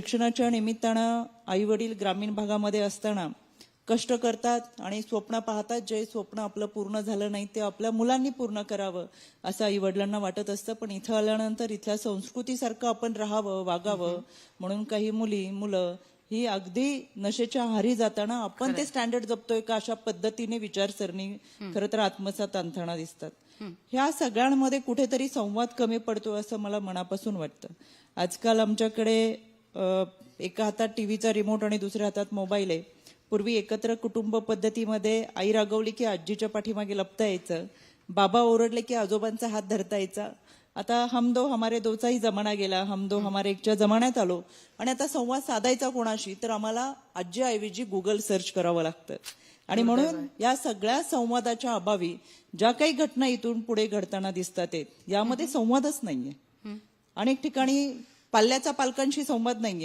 शिक्षणाच्या निमित्तानं आई वडील ग्रामीण भागामध्ये असताना कष्ट करतात आणि स्वप्न पाहतात. जे स्वप्न आपलं पूर्ण झालं नाही ते आपल्या मुलांनी पूर्ण करावं असं आई वडिलांना वाटत असतं. पण इथं आल्यानंतर इथल्या संस्कृतीसारखं आपण राहावं, वागावं म्हणून काही मुलं ही अगदी नशेच्या आहारी जाताना आपण ते स्टँडर्ड जपतोय का अशा पद्धतीने विचारसरणी खरं तर आत्मसात आणताना दिसतात. ह्या सगळ्यांमध्ये कुठेतरी संवाद कमी पडतो असं मला मनापासून वाटतं. आजकाल आमच्याकडे एका हातात टीव्हीचा रिमोट आणि दुसऱ्या हातात मोबाईल आहे. पूर्वी एकत्र कुटुंब पद्धतीमध्ये आई रागवली की आजीच्या पाठीमागे लपता यायचं, बाबा ओरडले की आजोबांचा हात धरता यायचा. आता हम दो हमारे दोचाही जमाना गेला, हम दो हमारे एकच्या जमान्यात आलो आणि आता संवाद साधायचा कोणाशी तर आम्हाला आजीऐवजी गुगल सर्च करावं लागतं. आणि म्हणून या सगळ्या संवादाच्या अभावी ज्या काही घटना इथून पुढे घडताना दिसतात यामध्ये संवादच नाहीये. अनेक ठिकाणी पाल्याचा पालकांशी संवाद नाहीये.